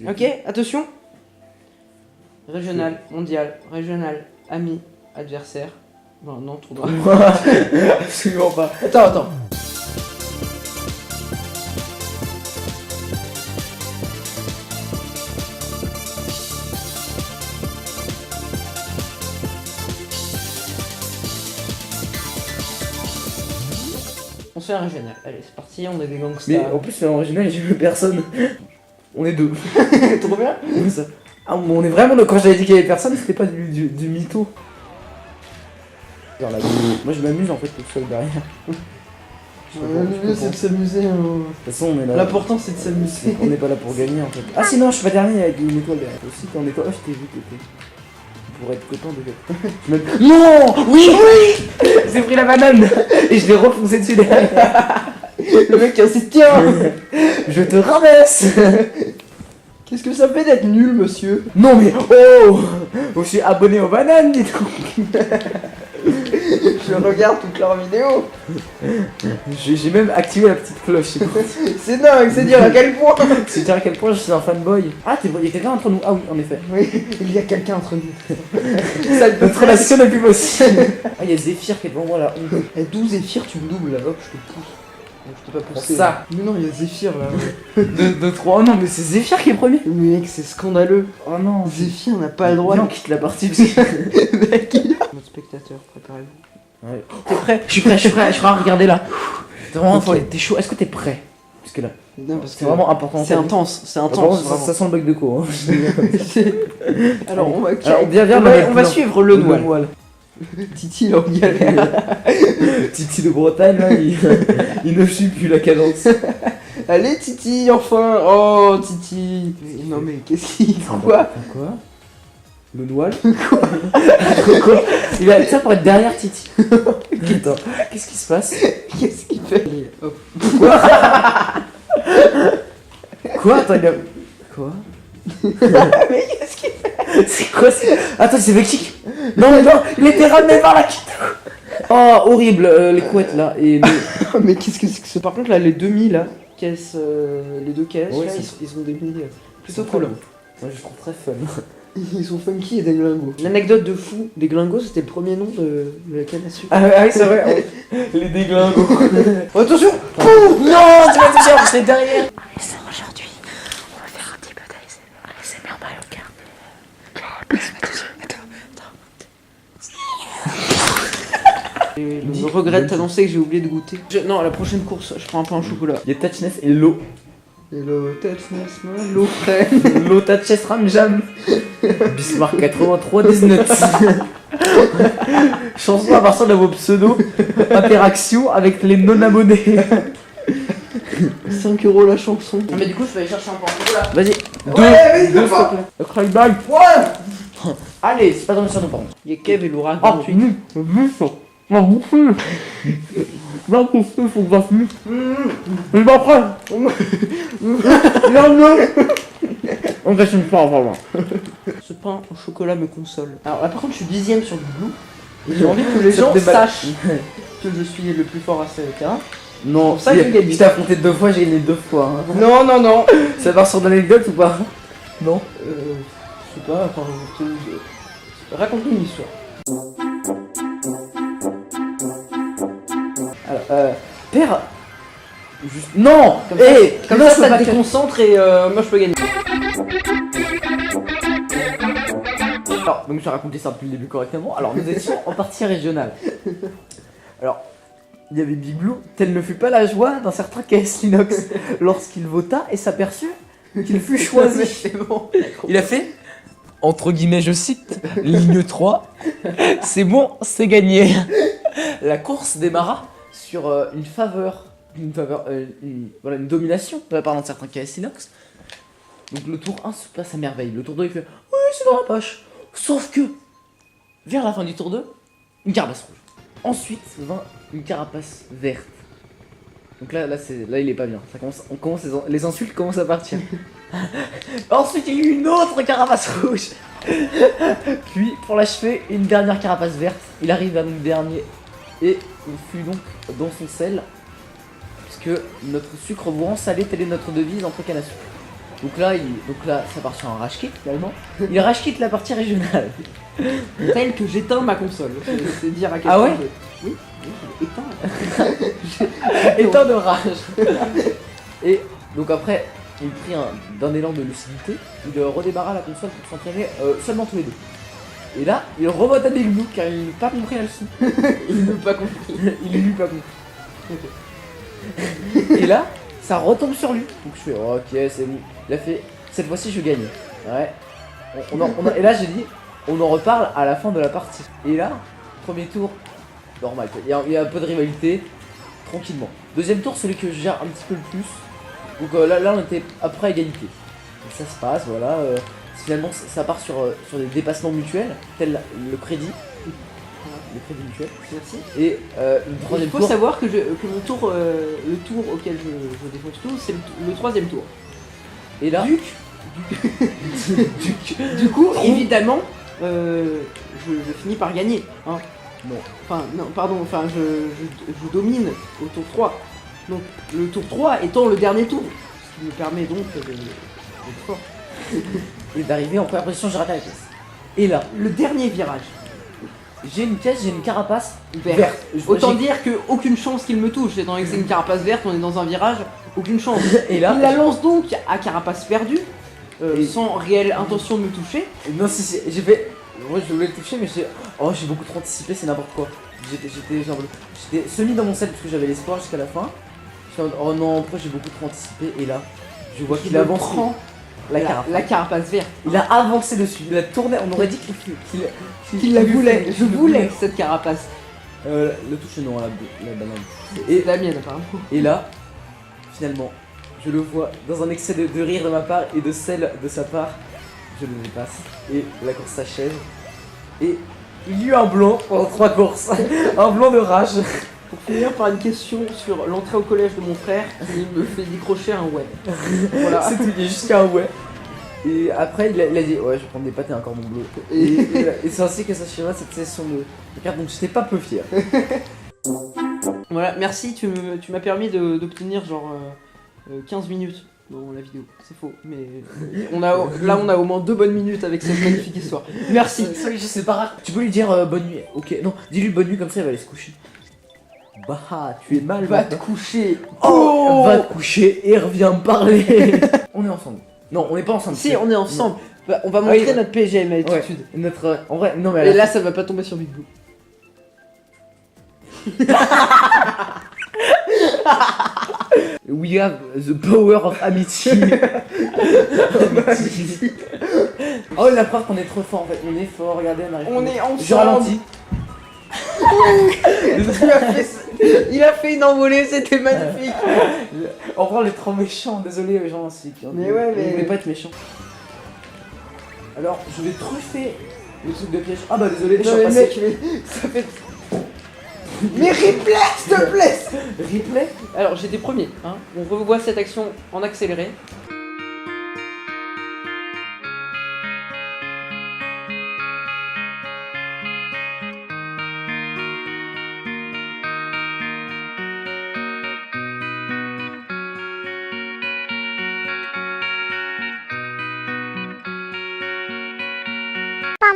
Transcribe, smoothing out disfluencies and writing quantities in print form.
Ok, attention. Régional, mondial, régional, ami, adversaire. Bon, non, trop droit. Absolument pas. Attends. On se fait un régional. Allez, c'est parti, on est des gangsters. Mais en plus, en original, j'ai vu personne. On est deux. Trop bien. Comme ça. Ah, on est vraiment. Quand j'avais dit qu'il y avait personne, c'était pas du mytho. Genre là, moi je m'amuse en fait tout seul derrière. Le mieux c'est de s'amuser. De toute façon, on est là. L'important c'est de s'amuser. On n'est pas là pour gagner en fait. Ah, sinon, je suis pas dernier avec une étoile derrière. Aussi, quand on est quoi. Oh, je t'ai vu, t'étais. Pour être content de. Non. Oui. J'ai pris la banane et je l'ai refoncé dessus derrière. Le mec a dit tiens. Je te ramasse. Qu'est-ce que ça fait d'être nul, monsieur? Non mais oh, je suis abonné aux bananes, dis donc. Je regarde toutes leurs vidéos. J'ai même activé la petite cloche. C'est dingue, c'est dire à quel point. C'est dire à quel point je suis un fanboy. Ah, il y a quelqu'un entre nous. Ah oui, en effet. Oui, il y a quelqu'un entre nous. Notre relation n'est plus possible. Ah, il y a Zéphyr qui est devant moi là. Eh, 12 Zéphyr, tu me doubles là, hop, je te pousse. Non, je t'ai pas poussé. Ça. Là. Mais non, il y a Zéphyr là. 2, 3. Oh non, mais c'est Zéphyr qui est premier. Mais mec, c'est scandaleux. Oh non. Zéphyr n'a pas le droit. Non, quitte la partie. Mec. Notre spectateur, préparez-vous. Ouais. T'es prêt? Je suis prêt à regarder là. T'es vraiment t'es chaud. Est-ce que t'es prêt? Parce que là, Non, parce que c'est vraiment important. c'est intense, c'est Ah, intense. bon, ça sent le bug de co. Hein. Alors, on va, viens, on va suivre le Noël. Titi, il est en galère. Titi de Bretagne, là, il ne suit plus la cadence. Allez, Titi, enfin. Oh, Titi. Non, mais qu'est-ce qu'il. Quoi? Le Noël. Quoi? Il a ça pour être derrière Titi. Attends, qu'est-ce qui se passe? Qu'est-ce qu'il fait? Allez, hop. Quoi? Attends, il a. Quoi? Mais qu'est-ce qu'il fait? C'est quoi ça? Attends, c'est Vexik. Non, il était ramené par la quitte. Oh, horrible, les couettes là. Et mais qu'est-ce que c'est que ce? Par contre, là, les demi là, caisses, les deux caisses, ouais, là, ils sont des plutôt cool. Moi, je trouve très fun. Ils sont funky et des glingos. L'anecdote de fou des glingos, c'était le premier nom de la canne à sucre. Ah oui, c'est vrai. Les déglingos. Oh, attention! Non, tu vas te faire, c'est derrière. Aujourd'hui, on va faire un petit peu d'ASMR Mario Kart. Je regrette d'annoncer que j'ai oublié de goûter. Non, à la prochaine course, je prends un pain au chocolat. Il y a Touchness et l'eau. Hello, touchness, l'eau frais. L'eau Touchness Ramjam. Bismarck 83 19. Chanson à partir de vos pseudos. Interaction avec les non-abonnés. 5 € la chanson. Ah, mais du coup, je vais aller chercher un pain au chocolat. Vas-y. Deux fois. Cryback. Ouais! Allez, c'est pas dans le château par contre. Il y a Kev et Laura. Ah, tu non, bouffer. Non, bouffer, faut que ça fume. Je m'en prends. On va se faire vraiment. Ce pain au chocolat me console. Alors là, par contre, je suis 10ème sur le Blue. Et j'ai envie que les gens sachent que je suis le plus fort à ce terrain. Non, ça que j'ai gagné. Je t'ai affronté 2 fois, j'ai gagné 2 fois. Hein. Non. Ça part sur l'anecdote ou pas? Non. Je sais pas, enfin, raconte-nous une histoire. Alors, père. Juste... Non. Comme ça, ça te déconcentre et moi je peux gagner. Alors, donc je vais raconter ça depuis le début correctement. Alors, nous étions en partie régionale. Alors, il y avait Big Blue. Telle ne fut pas la joie d'un certain KS Linux lorsqu'il vota et s'aperçut qu'il fut choisi. C'est bon. Il a fait, entre guillemets, je cite, ligne 3, c'est bon, c'est gagné. La course démarra sur une domination de la part d'un certain KS Linux. Donc le tour 1 se passe à merveille. Le tour 2 il fait, oui, c'est dans la poche. Sauf que, vers la fin du tour 2, une carapace rouge. Ensuite, vint une carapace verte. Donc là il est pas bien. Les insultes commencent à partir. Ensuite, il y a eu une autre carapace rouge. Puis, pour l'achever, une dernière carapace verte. Il arrive à notre dernier. Et il fut donc dans son sel. Puisque notre sucre bourrant salé, telle est notre devise entre canne à sucre. Donc là, ça part sur un rage quit finalement. Il rage quit la partie régionale. Tel que j'éteins ma console. C'est dire à quel Ah point ouais Oui, éteins. Étant de rage. Et donc après, il prit d'un élan de lucidité, il redébarra la console pour s'entraîner seulement tous les deux. Et là, il revote avec nous car il n'a pas compris la leçon. Il n'a pas compris. Il n'eut pas compris. Et là, ça retombe sur lui. Donc je fais ok, c'est bon. Il a fait cette fois-ci je gagne. Ouais. Et là j'ai dit on en reparle à la fin de la partie. Et là, premier tour, normal. Il y a un peu de rivalité, tranquillement. Deuxième tour, celui que je gère un petit peu le plus. Donc là on était après égalité. Et ça se passe, voilà. Finalement ça part sur des dépassements mutuels, tel le crédit. Le crédit mutuel. Merci. Et une troisième tour. Il faut savoir que mon tour, le tour auquel je défonce tout, c'est le troisième tour. Et là, du coup, évidemment, je finis par gagner. Hein. Non. Enfin, non, pardon, enfin, je domine au tour 3. Donc, le tour 3 étant le dernier tour. Ce qui me permet donc d'être fort. Et d'arriver en première position, j'ai raté la pièce. Et là, Le dernier virage. j'ai une pièce, j'ai une carapace Verte. verte. Autant dire qu'aucune chance qu'il me touche. Étant donné que c'est une carapace verte, on est dans un virage, aucune chance. Et là, Il la lance donc à carapace perdue, Et- sans réelle intention de me toucher. non, si, j'ai fait. Moi, je voulais le toucher, mais j'ai beaucoup trop anticipé, c'est n'importe quoi. J'étais semi dans mon set parce que j'avais l'espoir jusqu'à la fin. J'étais en mode, oh non, après j'ai beaucoup trop anticipé. Et là, je vois qu'il me avance prend la carapace verte. Il a avancé dessus, il a tourné. On aurait dit Qu'il la voulait. Je voulais cette carapace. Le toucher, non, la banane. Et la mienne, apparemment. Et là, finalement, je le vois dans un excès de rire de ma part et de celle de sa part. Je le dépasse et la course s'achève. Et il y eut un blanc pendant 3 courses. Un blanc de rage. Pour finir par une question sur l'entrée au collège de mon frère qui me fait décrocher un ouais. Voilà. C'est tout, il y a juste un ouais. Et après, il a dit ouais, je vais prendre des pâtes et un cordon bleu. Et c'est ainsi que s'achèvera cette session de cartes, donc j'étais pas peu fier. Voilà, merci, tu m'as permis d'obtenir genre 15 minutes dans la vidéo. C'est faux, mais on a au moins 2 bonnes minutes avec cette magnifique histoire. Merci. Je sais pas rare. Tu peux lui dire bonne nuit. Ok, non, dis-lui bonne nuit comme ça, il va aller se coucher. Bah, tu es mal. Va te coucher. Oh, va te coucher et reviens me parler. On est ensemble. Non, on n'est pas ensemble. Si, on est ensemble. Bah, on va montrer Oui, notre PGM Ouais, attitude. notre. En vrai, non, mais. Et là, ça va pas tomber sur Big Blue. We have the power of amity. Oh, la preuve qu'on est trop fort en fait. On est fort, regardez, on arrive. On est ensemble. Je ralentis. Il a fait une envolée, c'était magnifique. En vrai, on est trop méchants. Désolé, les gens ainsi. Mais ouais, mais- On voulait pas être méchants. Alors, je vais truffer le truc de piège. Ah bah désolé, je Non, suis mais repassé. mec, ça fait. Mais replay, s'il te plaît. Replay. Alors, j'étais premier. Hein. On revoit cette action en accéléré.